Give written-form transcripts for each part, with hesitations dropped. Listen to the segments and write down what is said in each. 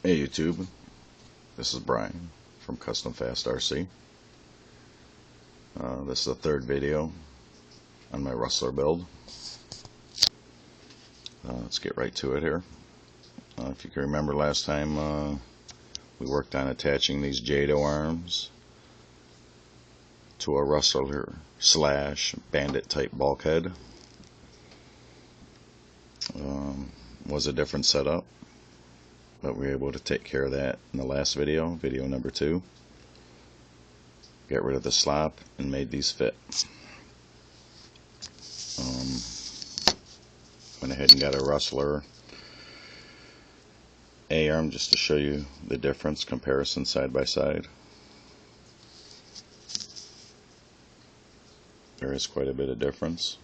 Hey YouTube, this is Brian from Custom Fast RC. This is the third video on my Rustler build. Let's get right to it here. If you can remember last time, we worked on attaching these Jato arms to a Rustler / Bandit type bulkhead. Was a different setup, but we were able to take care of that in the last video, video number 2. Got rid of the slop and made these fit. Went ahead and got a Rustler A-arm just to show you the difference, comparison side by side. There is quite a bit of difference.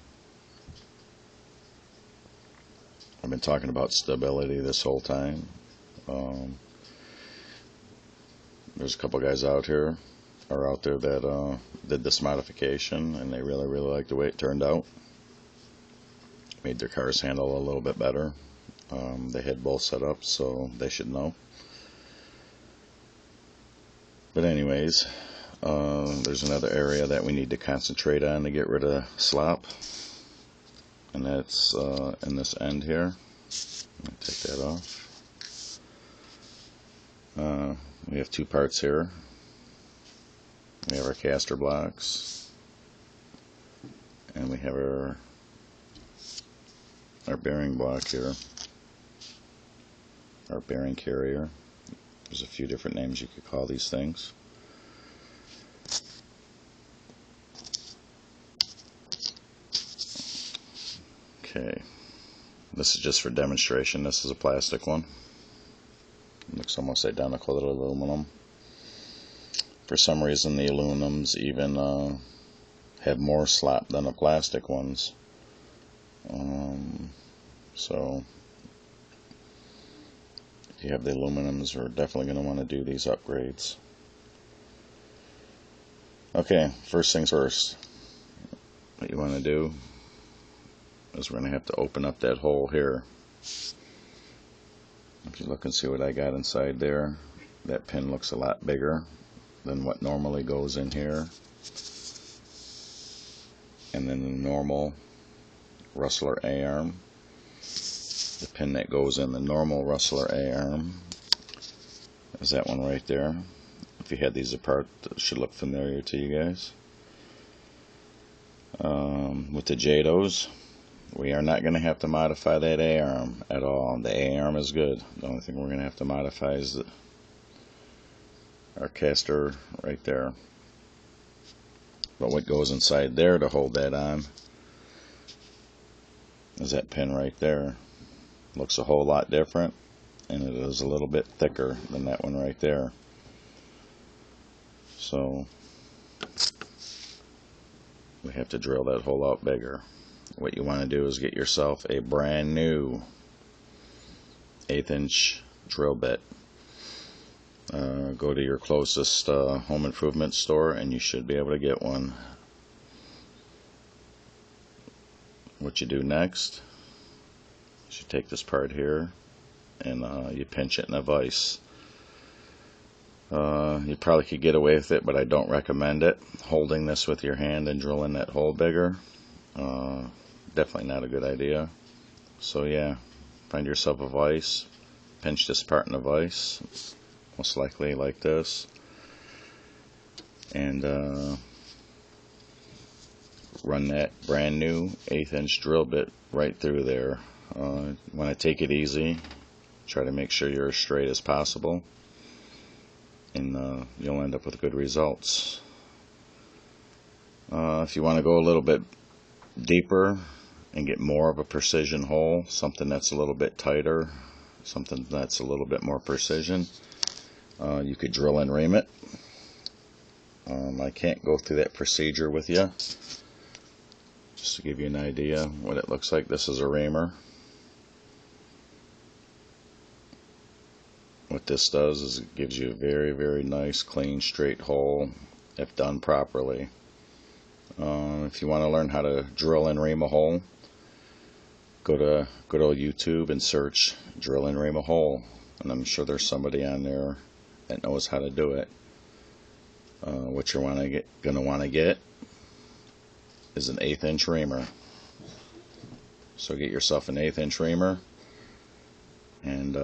I've been talking about stability this whole time. There's a couple guys out there that did this modification, and they really liked the way it turned out. Made their cars handle a little bit better. They had both set up, so they should know. But anyways, there's another area that we need to concentrate on to get rid of slop, and that's in this end here. Let me take that off. We have two parts here. We have our caster blocks, and we have our bearing block here, our bearing carrier. There's a few different names you could call these things. Okay, this is just for demonstration. This is a plastic one. It looks almost identical to the aluminum. For some reason, the aluminums even have more slop than the plastic ones. So if you have the aluminums, we're definitely going to want to do these upgrades. Okay, first things first. What you want to do is we're going to have to open up that hole here. If you look and see what I got inside there, that pin looks a lot bigger than what normally goes in here. And then the normal Rustler A-arm, the pin that goes in the normal Rustler A-arm is that one right there. If you had these apart, it should look familiar to you guys. With the Jatos, we are not going to have to modify that A-arm at all. The A-arm is good. The only thing we're going to have to modify is our caster right there. But what goes inside there to hold that on is that pin right there. Looks a whole lot different, and it is a little bit thicker than that one right there. So we have to drill that hole out bigger. What you want to do is get yourself a brand new 1/8" drill bit. Go to your closest home improvement store and you should be able to get one. What you do next is you take this part here and you pinch it in a vise. You probably could get away with it, but I don't recommend it. Holding this with your hand and drilling that hole bigger, definitely not a good idea. So yeah, find yourself a vise, pinch this part in a vise, most likely like this, and run that brand new 1/8" drill bit right through there. You want to take it easy, try to make sure you're as straight as possible, and you'll end up with good results. If you want to go a little bit deeper and get more of a precision hole, something that's a little bit tighter, something that's a little bit more precision, you could drill and ream it. I can't go through that procedure with you. Just to give you an idea what it looks like, this is a reamer. What this does is it gives you a very nice, clean, straight hole if done properly. If you want to learn how to drill and ream a hole, go to good old YouTube and search drill and ream a hole. and I'm sure there's somebody on there that knows how to do it. What you're gonna want to get is an 1/8 inch reamer. So get yourself an 1/8 inch reamer and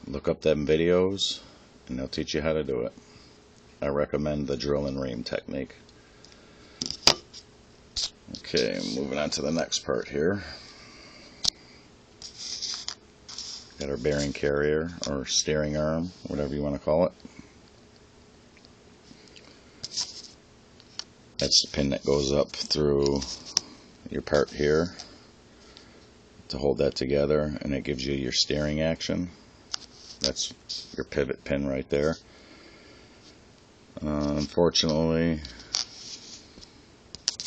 look up them videos, and they'll teach you how to do it. I recommend the drill and ream technique. Okay, moving on to the next part here. Got our bearing carrier, or steering arm, whatever you want to call it. That's the pin that goes up through your part here to hold that together, and it gives you your steering action. That's your pivot pin right there. Unfortunately,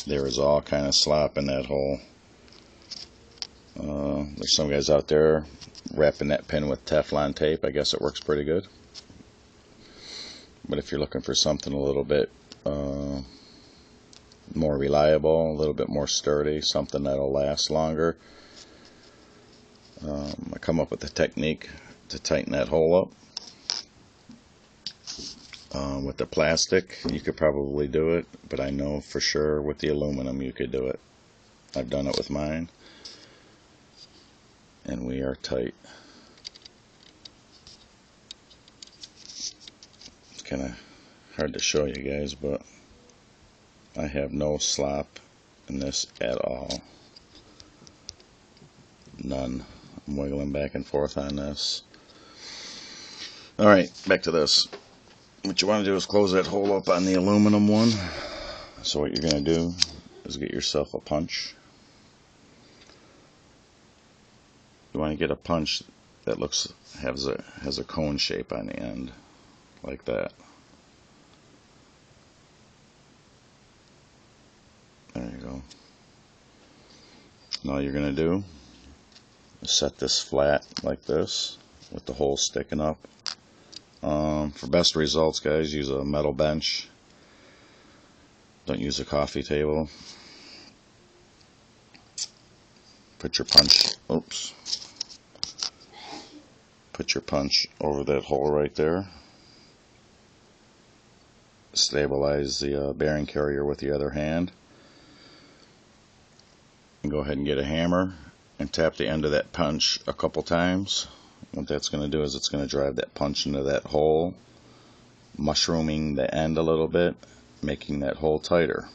there is all kind of slop in that hole. There's some guys out there wrapping that pin with Teflon tape. I guess it works pretty good. But if you're looking for something a little bit more reliable, a little bit more sturdy, something that'll last longer, I come up with a technique to tighten that hole up. With the plastic, you could probably do it, but I know for sure with the aluminum you could do it. I've done it with mine, and we are tight. It's kind of hard to show you guys, but I have no slop in this at all. None. I'm wiggling back and forth on this. Alright, back to this. What you want to do is close that hole up on the aluminum one. So what you're going to do is get yourself a punch. You want to get a punch that has a cone shape on the end, like that. There you go. And all you're going to do is set this flat like this with the hole sticking up. For best results, guys, use a metal bench. Don't use a coffee table. Put your punch, put your punch over that hole right there. Stabilize the bearing carrier with the other hand. And go ahead and get a hammer and tap the end of that punch a couple times. What that's going to do is it's going to drive that punch into that hole, mushrooming the end a little bit, making that hole tighter.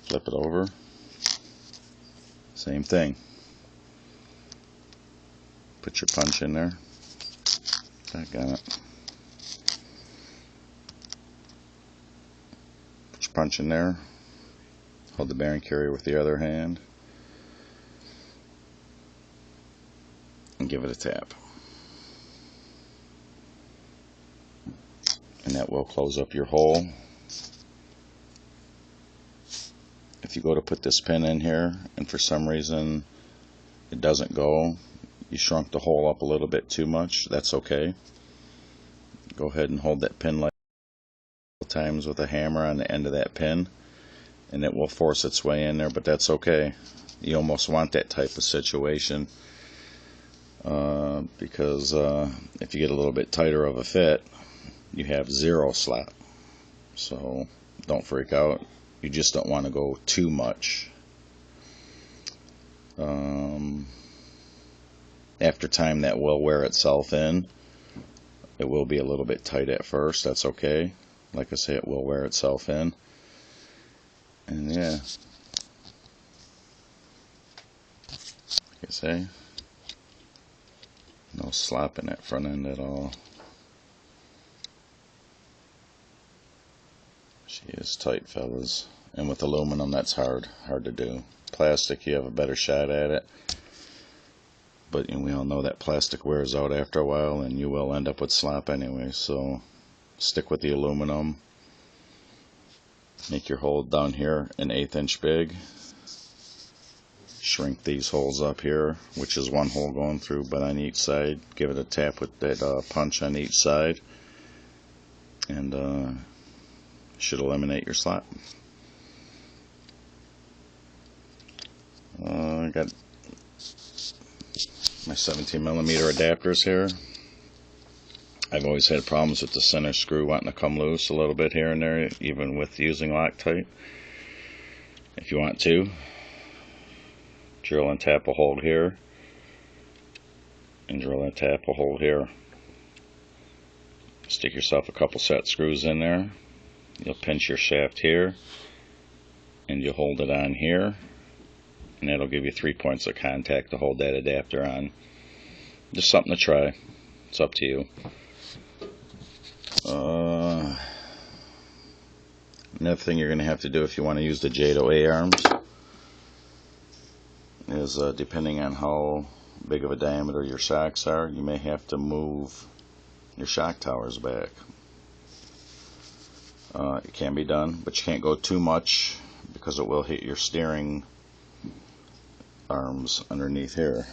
Flip it over. Same thing. Put your punch in there. I got it. Put your punch in there. Hold the bearing carrier with the other hand. And give it a tap. And that will close up your hole. If you go to put this pin in here and for some reason it doesn't go, you shrunk the hole up a little bit too much, that's okay. Go ahead and hold that pin like times with a hammer on the end of that pin, and it will force its way in there, but that's okay. You almost want that type of situation. Because if you get a little bit tighter of a fit, you have zero slop. So don't freak out. You just don't want to go too much. After time, that will wear itself in. It will be a little bit tight at first. That's okay. Like I say, it will wear itself in. And yeah, like I say, no slop in that front end at all. She is tight, fellas. And with aluminum, that's hard to do. Plastic, you have a better shot at it. But we all know that plastic wears out after a while, and you will end up with slop anyway. So stick with the aluminum. Make your hole down here an 1/8 inch big. Shrink these holes up here, which is one hole going through, but on each side. Give it a tap with that punch on each side, and should eliminate your slop. I got my 17mm adapters here. I've always had problems with the center screw wanting to come loose a little bit here and there, even with using Loctite. If you want to, drill and tap a hole here, and drill and tap a hole here. Stick yourself a couple set screws in there. You'll pinch your shaft here, and you'll hold it on here, and that'll give you 3 points of contact to hold that adapter on. Just something to try. It's up to you. Another thing you're going to have to do if you want to use the Jato A-arms is, depending on how big of a diameter your shocks are, you may have to move your shock towers back. It can be done, but you can't go too much because it will hit your steering arms underneath here.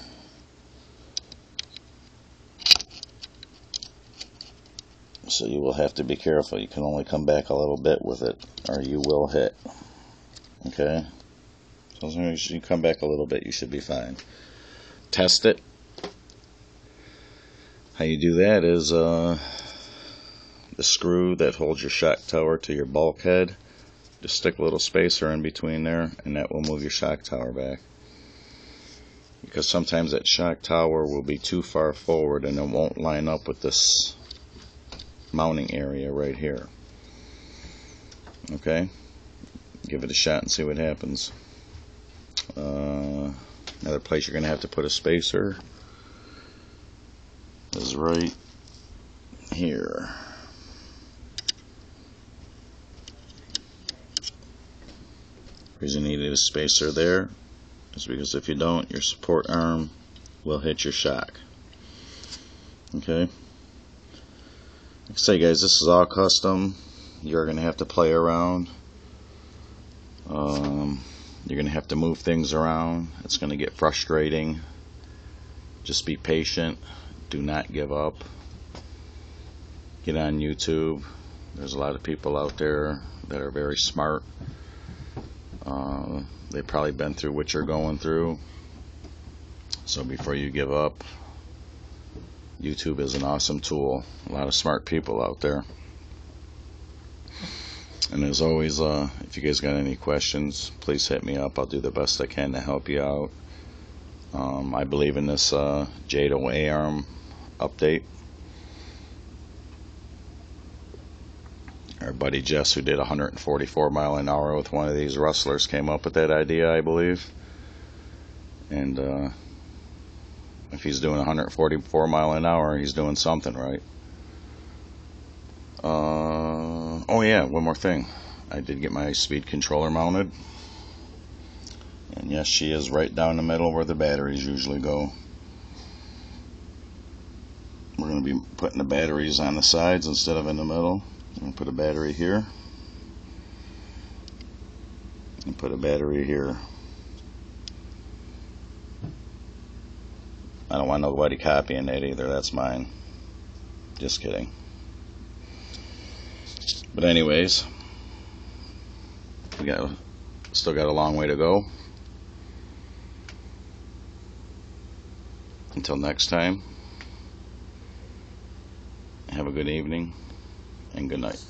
So you will have to be careful. You can only come back a little bit with it, or you will hit. Okay? So as long as you come back a little bit, you should be fine. Test it. How you do that is the screw that holds your shock tower to your bulkhead. Just stick a little spacer in between there, and that will move your shock tower back. Because sometimes that shock tower will be too far forward and it won't line up with this mounting area right here. Okay, give it a shot and see what happens. Another place you're going to have to put a spacer is right here. The reason you need a spacer there is because if you don't, your support arm will hit your shock. Okay. Like I say, guys, this is all custom. You're going to have to play around. You're going to have to move things around. It's going to get frustrating. Just be patient. Do not give up. Get on YouTube. There's a lot of people out there that are very smart. They've probably been through what you're going through. So before you give up, YouTube is an awesome tool. A lot of smart people out there. And as always, if you guys got any questions, please hit me up. I'll do the best I can to help you out. I believe in this Jato A-arm update. Our buddy Jess, who did 144 mile an hour with one of these Rustlers, came up with that idea, I believe. And if he's doing 144 mile an hour, he's doing something right. Oh yeah, one more thing. I did get my speed controller mounted. And yes, she is right down the middle where the batteries usually go. We're going to be putting the batteries on the sides instead of in the middle. I'm going to put a battery here. And put a battery here. I don't want nobody copying that either. That's mine. Just kidding. But anyways, we still got a long way to go. Until next time, have a good evening and good night.